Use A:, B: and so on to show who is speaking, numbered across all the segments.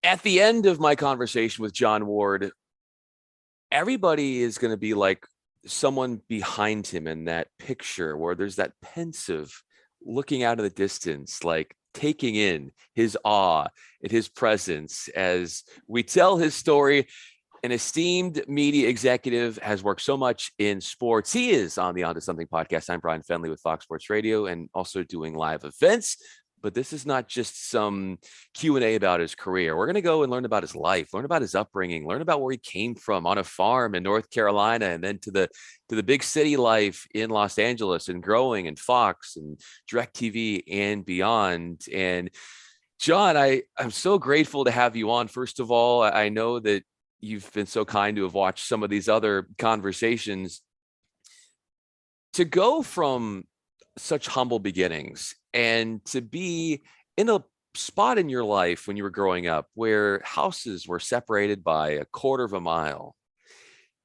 A: At the end of my conversation with John Ward, everybody is going to be like someone behind him in that picture where there's that pensive looking out of the distance, like taking in his awe and his presence as we tell his story. An esteemed media executive, has worked so much in sports. He is on the Onto Something podcast. I'm Bryan Fenley with Fox Sports Radio and also doing live events. But this is not just some Q&A about his career. We're going to go and learn about his life, learn about his upbringing, learn about where he came from on a farm in North Carolina, and then to the big city life in Los Angeles and growing and Fox and DirecTV and beyond. And John, I'm so grateful to have you on. First of all, I know that you've been so kind to have watched some of these other conversations. To go from such humble beginnings and to be in a spot in your life when you were growing up where houses were separated by a quarter of a mile,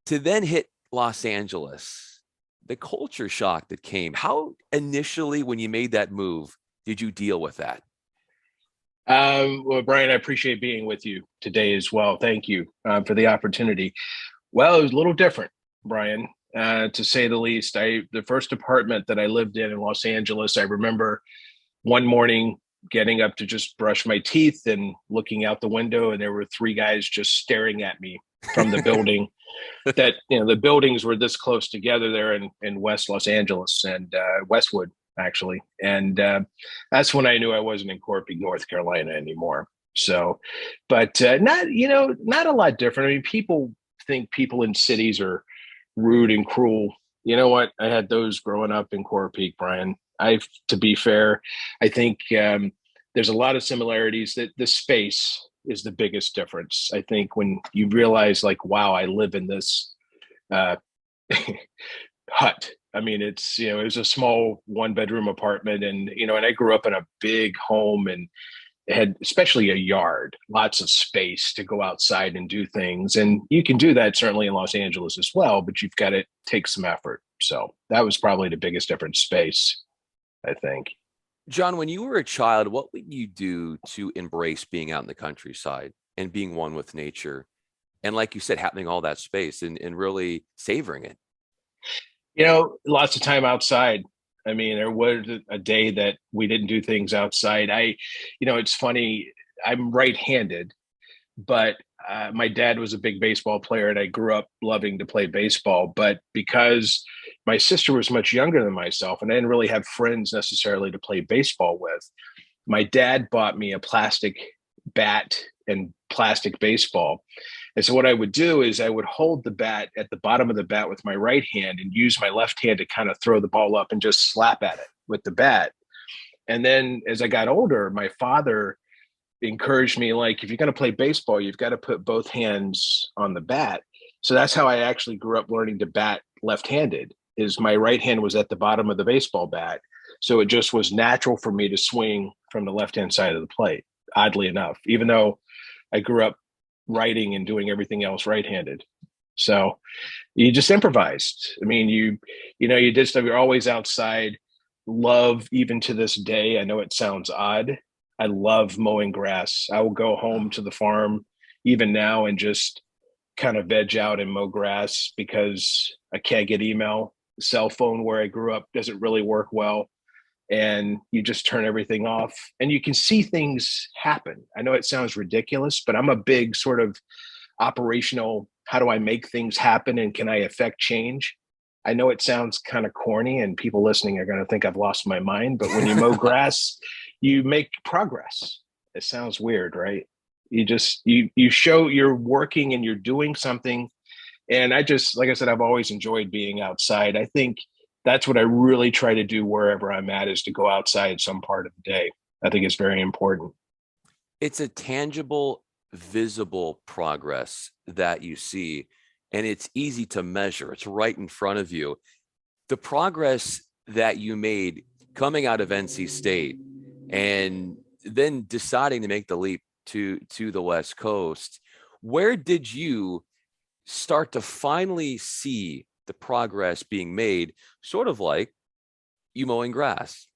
A: to then hit Los Angeles, the culture shock that came, how initially when you made that move did you deal with that?
B: Well, Bryan, I appreciate being with you today as well. Thank you for the opportunity. Well, it was a little different, Bryan, to say the least. The first apartment that I lived in Los Angeles, I remember one morning getting up to just brush my teeth and looking out the window, and there were three guys just staring at me from the building. That the buildings were this close together there in West Los Angeles and Westwood actually. And that's when I knew I wasn't in Corpy, North Carolina anymore. So, but not a lot different. I mean, people think people in cities are rude and cruel. You know what? I had those growing up in Coral Peak, Bryan. To be fair, I think there's a lot of similarities. That the space is the biggest difference. I think when you realize, like, wow, I live in this uh, hut. I mean, it was a small one bedroom apartment, and I grew up in a big home, and it had especially a yard, lots of space to go outside and do things. And you can do that certainly in Los Angeles as well, but you've got to take some effort. So that was probably the biggest difference, space, I think.
A: John, when you were a child, what would you do to embrace being out in the countryside and being one with nature? And like you said, having all that space and really savoring it.
B: Lots of time outside. I mean, there was a day that we didn't do things outside. It's funny. I'm right-handed, but my dad was a big baseball player, and I grew up loving to play baseball. But because my sister was much younger than myself, and I didn't really have friends necessarily to play baseball with, my dad bought me a plastic bat and plastic baseball. And so what I would do is I would hold the bat at the bottom of the bat with my right hand and use my left hand to kind of throw the ball up and just slap at it with the bat. And then as I got older, my father encouraged me, like, if you're going to play baseball, you've got to put both hands on the bat. So that's how I actually grew up learning to bat left-handed. Is my right hand was at the bottom of the baseball bat. So it just was natural for me to swing from the left-hand side of the plate, oddly enough, even though I grew up writing and doing everything else right-handed. So you just improvised. I mean, you did stuff. You're always outside. Love, even to this day, I know it sounds odd, I love mowing grass. I will go home to the farm even now and just kind of veg out and mow grass because I can't get email. The cell phone where I grew up doesn't really work well. And you just turn everything off and you can see things happen. I know it sounds ridiculous, but I'm a big sort of operational, how do I make things happen and can I affect change? I know it sounds kind of corny and people listening are going to think I've lost my mind, but when you mow grass, you make progress. It sounds weird, right? You show you're working and you're doing something. And like I said, I've always enjoyed being outside. I think that's what I really try to do wherever I'm at, is to go outside some part of the day. I think it's very important.
A: It's a tangible, visible progress that you see, and it's easy to measure. It's right in front of you. The progress that you made coming out of NC State and then deciding to make the leap to the West Coast, where did you start to finally see the progress being made, sort of like you mowing grass?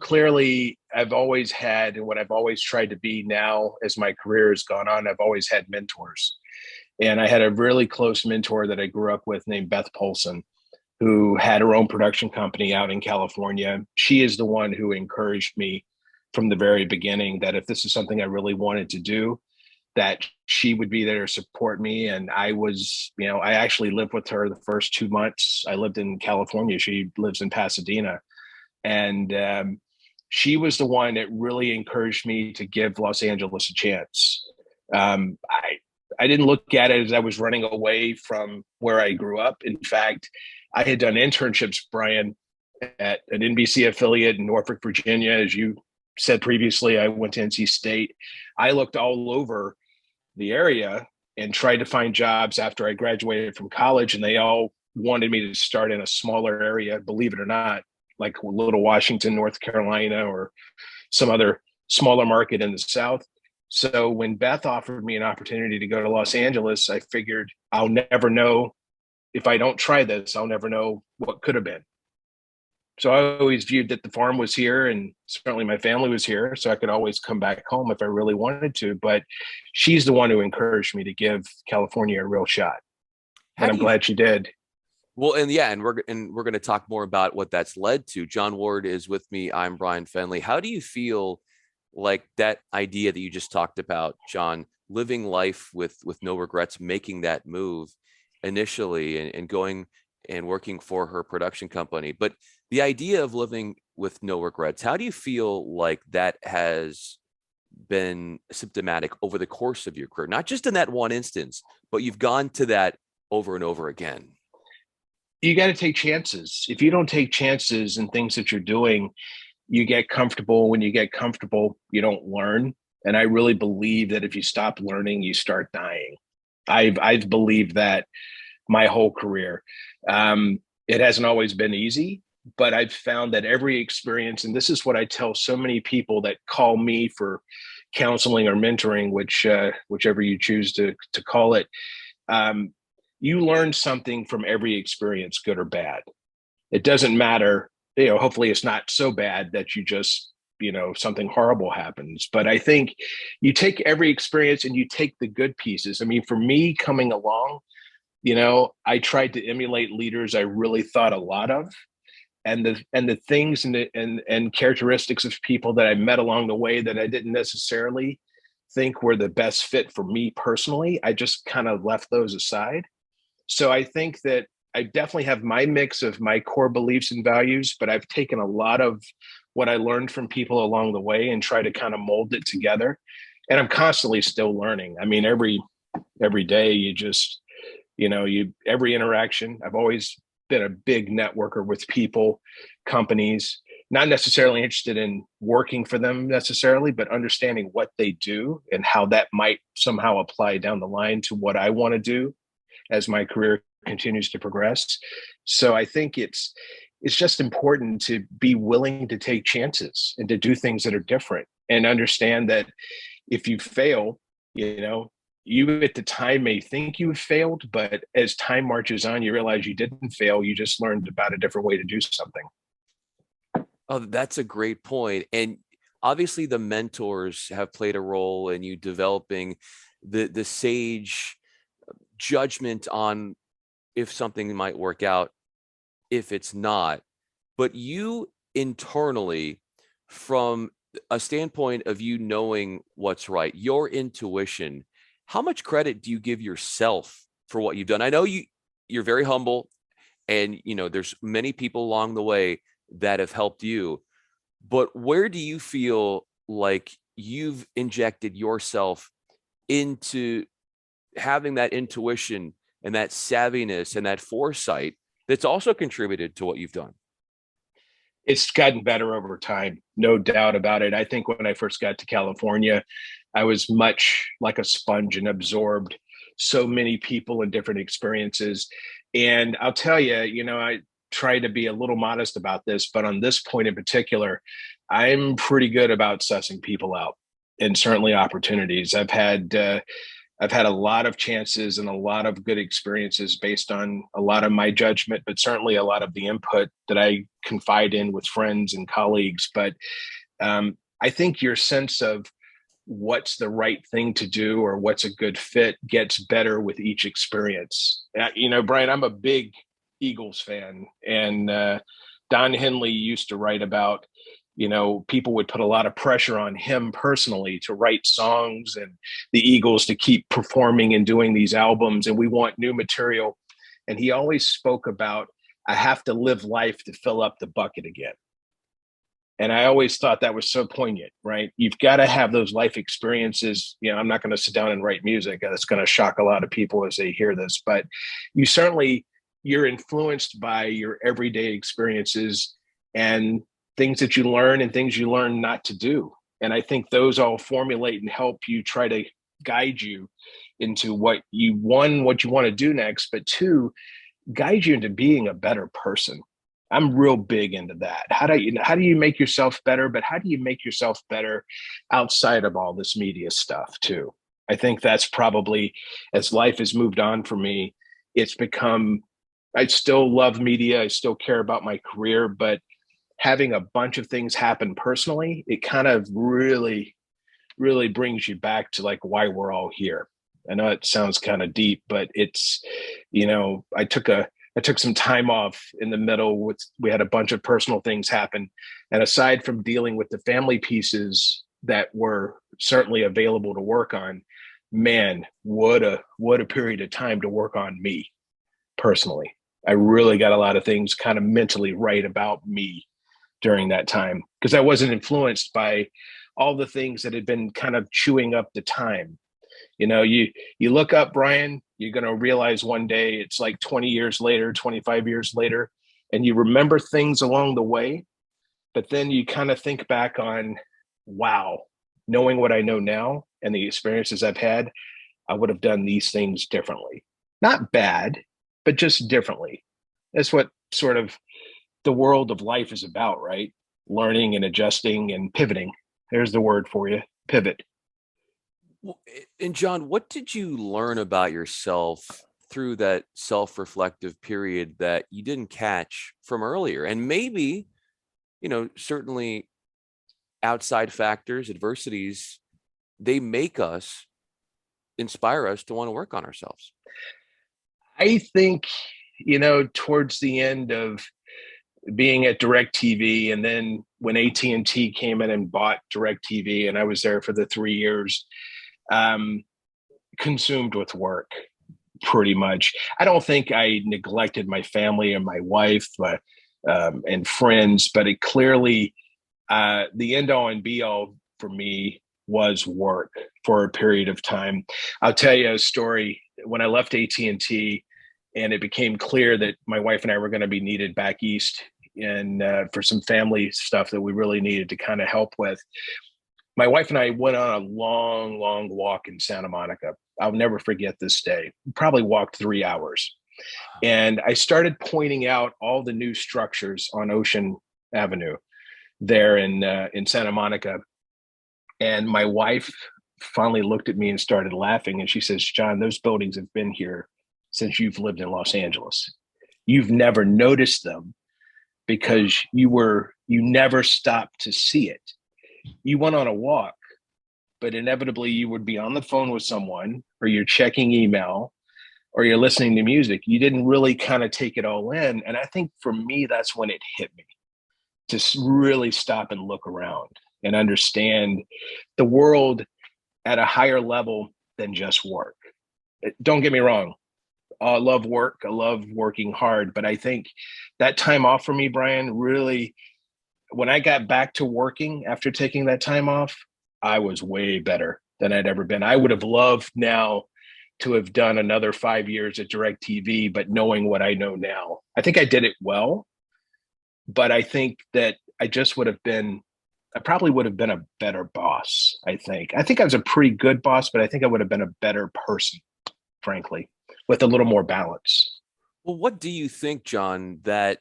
B: Clearly, I've always had, and what I've always tried to be now as my career has gone on, I've always had mentors. And I had a really close mentor that I grew up with named Beth Polson, who had her own production company out in California. She is the one who encouraged me from the very beginning that if this is something I really wanted to do, that she would be there to support me. And I was, I actually lived with her the first 2 months. I lived in California. She lives in Pasadena. And she was the one that really encouraged me to give Los Angeles a chance. I didn't look at it as I was running away from where I grew up. In fact, I had done internships, Bryan, at an NBC affiliate in Norfolk, Virginia. As you said previously, I went to NC State. I looked all over the area and tried to find jobs after I graduated from college, and they all wanted me to start in a smaller area, believe it or not, like Little Washington, North Carolina, or some other smaller market in the South. So when Beth offered me an opportunity to go to Los Angeles, I figured I'll never know. If I don't try this, I'll never know what could have been. So I always viewed that the farm was here, and certainly my family was here, so I could always come back home if I really wanted to. But she's the one who encouraged me to give California a real shot,
A: How
B: and
A: do
B: I'm
A: you
B: glad she did.
A: Well, and yeah, and we're going to talk more about what that's led to. John Ward is with me. I'm Bryan Fenley. How do you feel like that idea that you just talked about, John, living life with no regrets, making that move initially and going and working for her production company, but the idea of living with no regrets, how do you feel like that has been symptomatic over the course of your career, not just in that one instance, but you've gone to that over and over again?
B: You got to take chances. If you don't take chances in things that you're doing, you get comfortable. When you get comfortable, you don't learn. And I really believe that if you stop learning, you start dying. I've believed that my whole career. It hasn't always been easy, but I've found that every experience, and this is what I tell so many people that call me for counseling or mentoring, whichever you choose to call it. You learn something from every experience, good or bad. It doesn't matter. Hopefully it's not so bad that you just, something horrible happens. But I think you take every experience and you take the good pieces. I mean, for me coming along, I tried to emulate leaders I really thought a lot of, and the things and characteristics of people that I met along the way that I didn't necessarily think were the best fit for me personally. I just kind of left those aside. So I think that I definitely have my mix of my core beliefs and values, but I've taken a lot of what I learned from people along the way and try to kind of mold it together. And I'm constantly still learning. I mean, every day you just, every interaction, I've always been a big networker with people, companies, not necessarily interested in working for them necessarily, but understanding what they do and how that might somehow apply down the line to what I want to do as my career continues to progress. So I think it's just important to be willing to take chances and to do things that are different and understand that if you fail, you at the time may think you have failed, but as time marches on, you realize you didn't fail. You just learned about a different way to do something.
A: Oh, that's a great point. And obviously the mentors have played a role in you developing the sage judgment on if something might work out, if it's not. But you internally, from a standpoint of you knowing what's right, your intuition, how much credit do you give yourself for what you've done? I know you're very humble, and there's many people along the way that have helped you, but where do you feel like you've injected yourself into having that intuition and that savviness and that foresight that's also contributed to what you've done?
B: It's gotten better over time, no doubt about it. I think when I first got to California, I was much like a sponge and absorbed so many people and different experiences. And I'll tell you, I try to be a little modest about this, but on this point in particular, I'm pretty good about sussing people out and certainly opportunities. I've had a lot of chances and a lot of good experiences based on a lot of my judgment, but certainly a lot of the input that I confide in with friends and colleagues. But I think your sense of what's the right thing to do or what's a good fit gets better with each experience. Bryan, I'm a big Eagles fan, and Don Henley used to write about, people would put a lot of pressure on him personally to write songs and the Eagles to keep performing and doing these albums, and we want new material. And he always spoke about, I have to live life to fill up the bucket again. And I always thought that was so poignant, right? You've got to have those life experiences. I'm not going to sit down and write music. That's going to shock a lot of people as they hear this, but you're influenced by your everyday experiences and things that you learn and things you learn not to do. And I think those all formulate and help you try to guide you into what you want to do next, but two, guide you into being a better person. I'm real big into that. How do you make yourself better, but how do you make yourself better outside of all this media stuff too? I think that's probably, as life has moved on for me, it's become, I still love media. I still care about my career, but having a bunch of things happen personally, it kind of really, really brings you back to like why we're all here. I know it sounds kind of deep, but it's, I took some time off in the middle. We had a bunch of personal things happen. And aside from dealing with the family pieces that were certainly available to work on, man, what a period of time to work on me personally. I really got a lot of things kind of mentally right about me during that time because I wasn't influenced by all the things that had been kind of chewing up the time. You look up, Bryan, you're going to realize one day it's like 20 years later, 25 years later, and you remember things along the way. But then you kind of think back on, wow, knowing what I know now and the experiences I've had, I would have done these things differently. Not bad, but just differently. That's what sort of the world of life is about, right? Learning and adjusting and pivoting. There's the word for you, pivot.
A: And John, what did you learn about yourself through that self-reflective period that you didn't catch from earlier? And maybe, certainly outside factors, adversities, they make us, inspire us to want to work on ourselves.
B: I think, towards the end of being at DirecTV, and then when AT&T came in and bought DirecTV, and I was there for the 3 years, consumed with work pretty much. I don't think I neglected my family and my wife and friends, but it clearly, the end all and be all for me was work for a period of time. I'll tell you a story. When I left AT&T and it became clear that my wife and I were going to be needed back east and for some family stuff that we really needed to kind of help with, my wife and I went on a long, long walk in Santa Monica. I'll never forget this day. We probably walked 3 hours. And I started pointing out all the new structures on Ocean Avenue there in Santa Monica. And my wife finally looked at me and started laughing. And she says, John, those buildings have been here since you've lived in Los Angeles. You've never noticed them because you never stopped to see it. You went on a walk, but inevitably you would be on the phone with someone or you're checking email or you're listening to music. You didn't really kind of take it all in. And I think for me, that's when it hit me to really stop and look around and understand the world at a higher level than just work. Don't get me wrong. I love work. I love working hard. But I think that time off for me, Bryan, really, when I got back to working after taking that time off, I was way better than I'd ever been. I would have loved now to have done another 5 years at DirecTV, but knowing what I know now, I think I did it well. But I think that I probably would have been a better boss. I think I was a pretty good boss, but I think I would have been a better person, frankly, with a little more balance.
A: Well, what do you think, John, that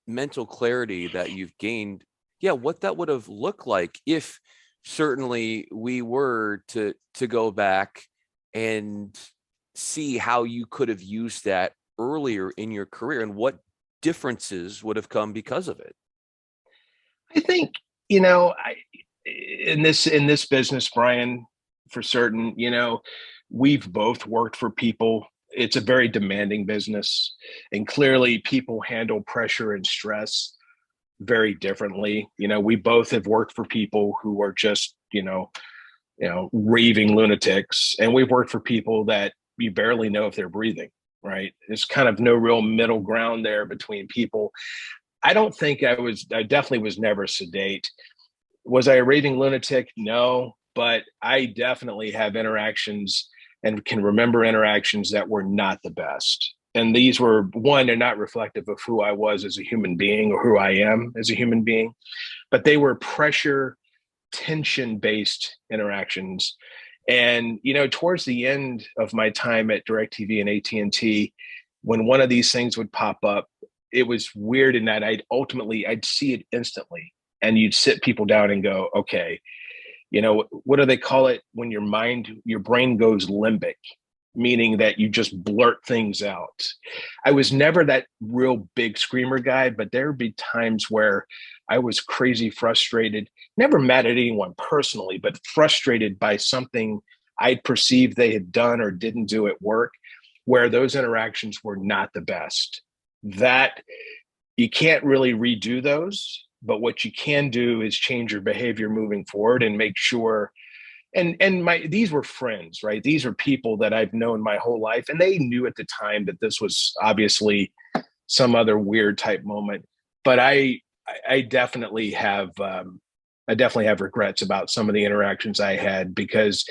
A: mental clarity that you've gained, what that would have looked like if certainly we were to go back and see how you could have used that earlier in your career and what differences would have come because of it?
B: I think, you know, in this business, Bryan, for certain, we've both worked for people. It's a very demanding business, and clearly people handle pressure and stress very differently. We both have worked for people who are just, raving lunatics, and we've worked for people that you barely know if they're breathing, right? There's kind of no real middle ground there between people. I definitely was never sedate. Was I a raving lunatic? No, but I definitely have interactions and can remember interactions that were not the best. And these were, one, they're not reflective of who I was as a human being or who I am as a human being, but they were pressure, tension based interactions. And, towards the end of my time at DirecTV and AT&T, when one of these things would pop up, it was weird in that I'd see it instantly, and you'd sit people down and go, okay, what do they call it when your brain goes limbic, meaning that you just blurt things out. I was never that real big screamer guy, but there would be times where I was crazy frustrated, never mad at anyone personally, but frustrated by something I'd perceived they had done or didn't do at work, where those interactions were not the best. That you can't really redo those, but what you can do is change your behavior moving forward and make sure. And these were friends, right? These are people that I've known my whole life, and they knew at the time that this was obviously some other weird type moment. But I definitely have regrets about some of the interactions I had, because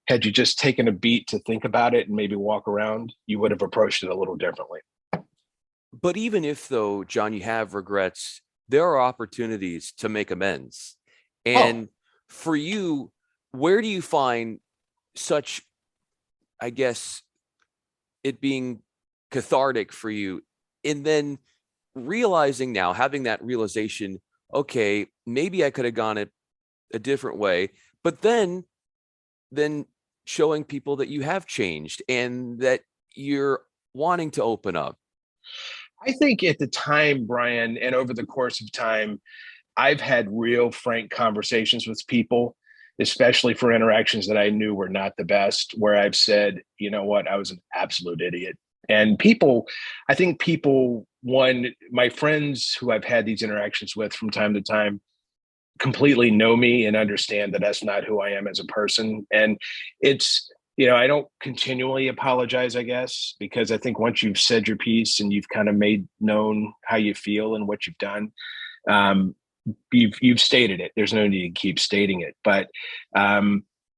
B: had you just taken a beat to think about it and maybe walk around, you would have approached it a little differently.
A: But even if, though, John, you have regrets, there are opportunities to make amends.
B: Oh,
A: And for you, where do you find such, I guess, it being cathartic for you? And then realizing now, having that realization, okay, maybe I could have gone it a different way, but then showing people that you have changed and that you're wanting to open up.
B: I think at the time, Bryan, and over the course of time, I've had real frank conversations with people, especially for interactions that I knew were not the best, where I've said, you know what, I was an absolute idiot. And I think one, my friends who I've had these interactions with from time to time completely know me and understand that that's not who I am as a person. And it's, I don't continually apologize, I guess, because I think once you've said your piece and you've kind of made known how you feel and what you've done, um, you've stated it. There's no need to keep stating it. But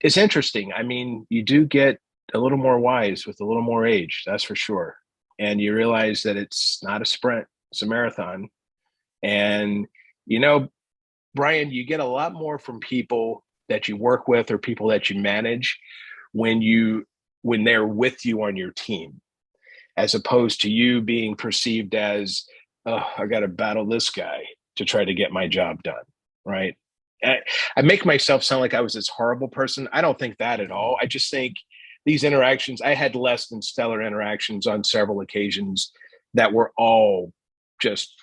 B: it's interesting. I mean, you do get a little more wise with a little more age, that's for sure. And you realize that it's not a sprint, it's a marathon. And, you know, Bryan, you get a lot more from people that you work with or people that you manage when they're with you on your team, as opposed to you being perceived as, oh, I got to battle this guy to try to get my job done, right? I make myself sound like I was this horrible person. I don't think that at all. I just think these interactions, I had less than stellar interactions on several occasions that were all just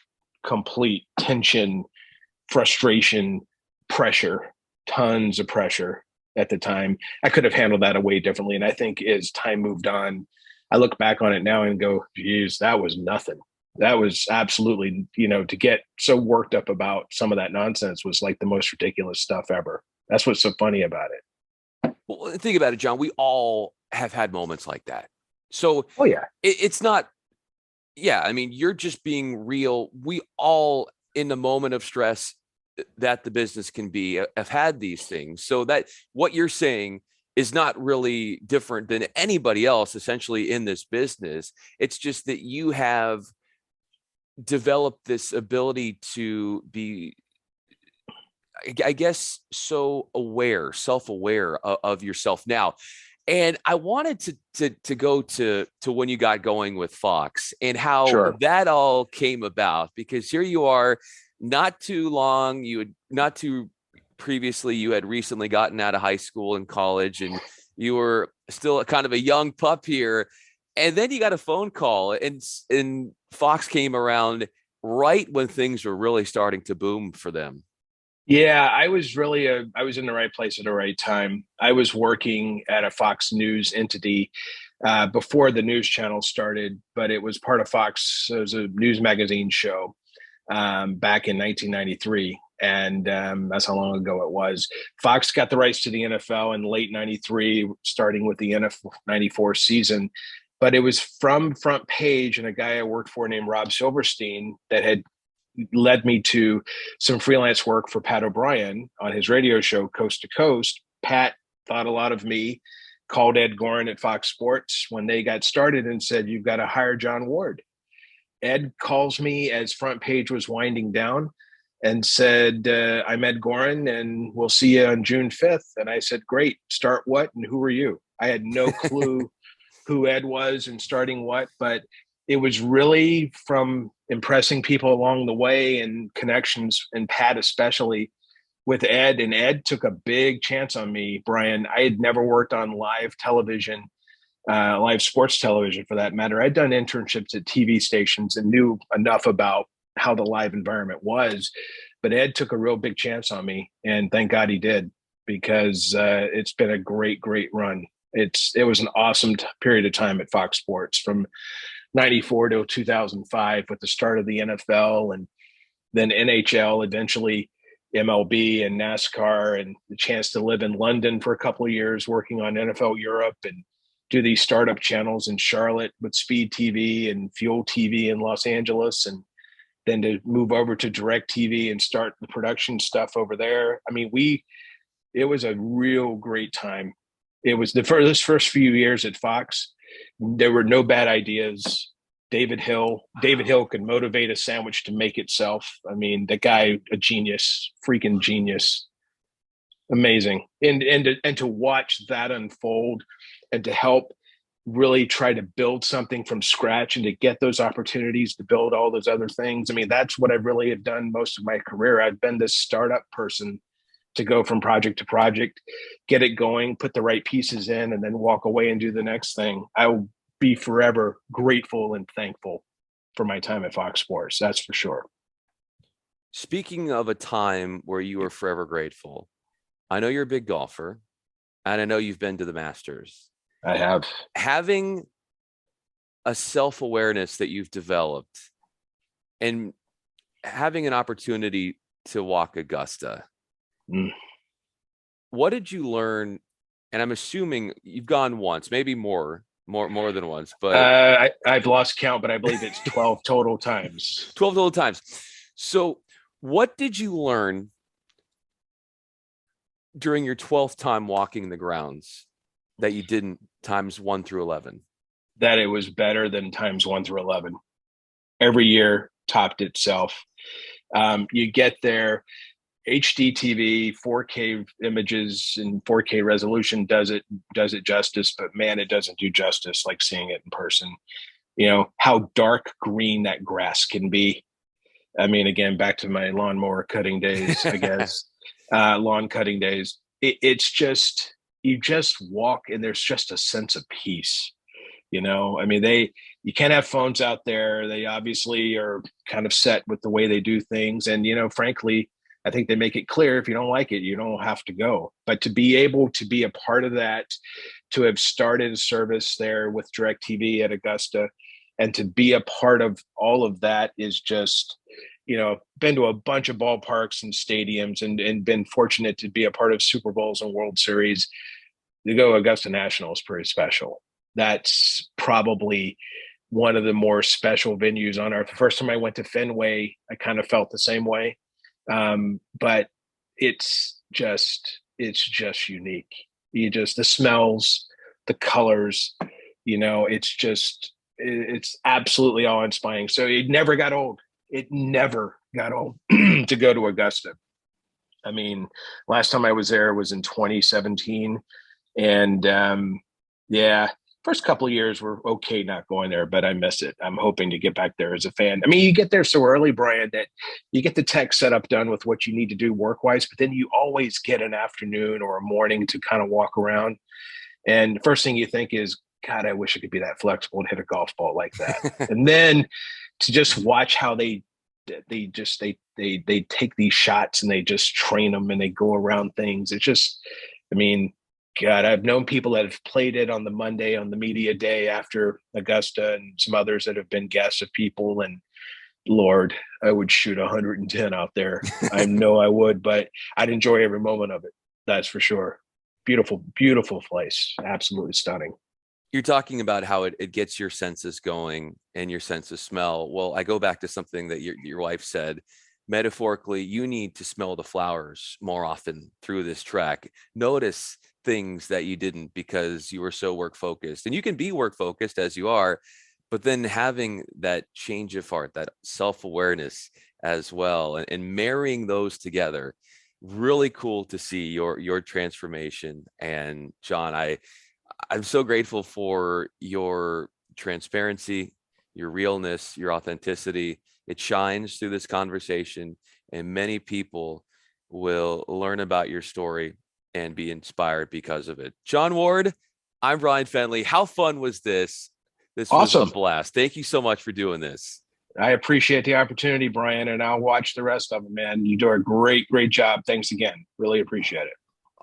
B: complete tension, frustration, pressure, tons of pressure at the time. I could have handled that way differently. And I think as time moved on, I look back on it now and go, geez, that was nothing. That was absolutely, to get so worked up about some of that nonsense was like the most ridiculous stuff ever. That's what's so funny about it.
A: Well, think about it, John. We all have had moments like that. So
B: Oh, yeah.
A: it's not, yeah, I mean, you're just being real. We all, in the moment of stress that the business can be, have had these things. So that what you're saying is not really different than anybody else essentially in this business. It's just that you have developed this ability to be, I guess, so aware, self-aware of yourself now. And I wanted to go to when you got going with Fox and how
B: Sure.
A: that all came about, because here you are, not too long, you had not too previously, you had recently gotten out of high school and college, and you were still kind of a young pup here. And then you got a phone call, and Fox came around right when things were really starting to boom for them.
B: Yeah, I was in the right place at the right time. I was working at a Fox News entity before the news channel started, but it was part of Fox. It was a news magazine show back in 1993. And that's how long ago it was. Fox got the rights to the NFL in late 93, starting with the NFL 94 season. But it was from Front Page and a guy I worked for named Rob Silverstein that had led me to some freelance work for Pat O'Brien on his radio show, Coast to Coast. Pat thought a lot of me, called Ed Gorin at Fox Sports when they got started and said, "You've got to hire John Ward." Ed calls me as Front Page was winding down and said, "I'm Ed Gorin and we'll see you on June 5th." And I said, "Great. Start what? And who are you?" I had no clue who Ed was and starting what, but it was really from impressing people along the way and connections, and Pat especially with Ed. And Ed took a big chance on me, Bryan. I had never worked on live television, live sports television for that matter. I'd done internships at TV stations and knew enough about how the live environment was. But Ed took a real big chance on me, and thank God he did, because it's been a great, great run. It was an awesome period of time at Fox Sports from 94 to 2005 with the start of the NFL and then NHL, eventually MLB and NASCAR, and the chance to live in London for a couple of years working on NFL Europe and do these startup channels in Charlotte with Speed TV and Fuel TV in Los Angeles, and then to move over to Direct TV and start the production stuff over there. I mean, it was a real great time. It was the first few years at Fox. There were no bad ideas. David Hill could motivate a sandwich to make itself. I mean, the guy, a genius, freaking genius, amazing. And to watch that unfold, and to help really try to build something from scratch, and to get those opportunities to build all those other things. I mean, that's what I really have done most of my career. I've been this startup person to go from project to project, get it going, put the right pieces in, and then walk away and do the next thing. I will be forever grateful and thankful for my time at Fox Sports. That's for sure.
A: Speaking of a time where you were forever grateful, I know you're a big golfer, and I know you've been to the Masters.
B: I have.
A: Having a self-awareness that you've developed and having an opportunity to walk Augusta, what did you learn? And I'm assuming you've gone once, maybe more than once, but
B: I've lost count, but I believe it's 12 total times.
A: 12 total times. So what did you learn during your 12th time walking the grounds that you didn't times 1 through 11?
B: That it was better than times 1 through 11. Every year topped itself. You get there, HD TV, 4K images and 4K resolution does it justice, but man, it doesn't do justice like seeing it in person. You know, how dark green that grass can be. I mean, again, back to my lawnmower cutting days, I guess, lawn cutting days. It's just, you just walk and there's just a sense of peace. You know, I mean, you can't have phones out there. They obviously are kind of set with the way they do things. And, you know, frankly, I think they make it clear if you don't like it, you don't have to go. But to be able to be a part of that, to have started a service there with DirecTV at Augusta, and to be a part of all of that is just, you know, been to a bunch of ballparks and stadiums, and been fortunate to be a part of Super Bowls and World Series. To go Augusta National is pretty special. That's probably one of the more special venues on earth. The first time I went to Fenway, I kind of felt the same way. But it's just unique. The smells, the colors, you know, it's absolutely awe inspiring. So it never got old. It never got old to go to Augusta. I mean, last time I was there was in 2017. And yeah, first couple of years were okay not going there, but I miss it. I'm hoping to get back there as a fan. I mean, you get there so early, Bryan, that you get the tech setup done with what you need to do work-wise, but then you always get an afternoon or a morning to kind of walk around. And the first thing you think is, God, I wish I could be that flexible and hit a golf ball like that. And then to just watch how they they take these shots and they just train them and they go around things. It's just, I mean, God, I've known people that have played it on the Monday on the media day after Augusta, and some others that have been guests of people. And Lord, I would shoot 110 out there. I know I would, but I'd enjoy every moment of it. That's for sure. Beautiful, beautiful place. Absolutely stunning.
A: You're talking about how it gets your senses going and your sense of smell. Well, I go back to something that your wife said. Metaphorically, you need to smell the flowers more often through this track. Notice things that you didn't because you were so work focused. And you can be work focused as you are, but then having that change of heart, that self-awareness as well, and marrying those together, really cool to see your transformation. And John, I'm so grateful for your transparency, your realness, your authenticity. It shines through this conversation, and many people will learn about your story and be inspired because of it. John Ward, I'm Bryan Fenley. How fun was this? This was a
B: Awesome.
A: blast. Thank you so much for doing this.
B: I appreciate the opportunity, Bryan, and I'll watch the rest of them, man. You do a great, great job. Thanks again. Really appreciate it.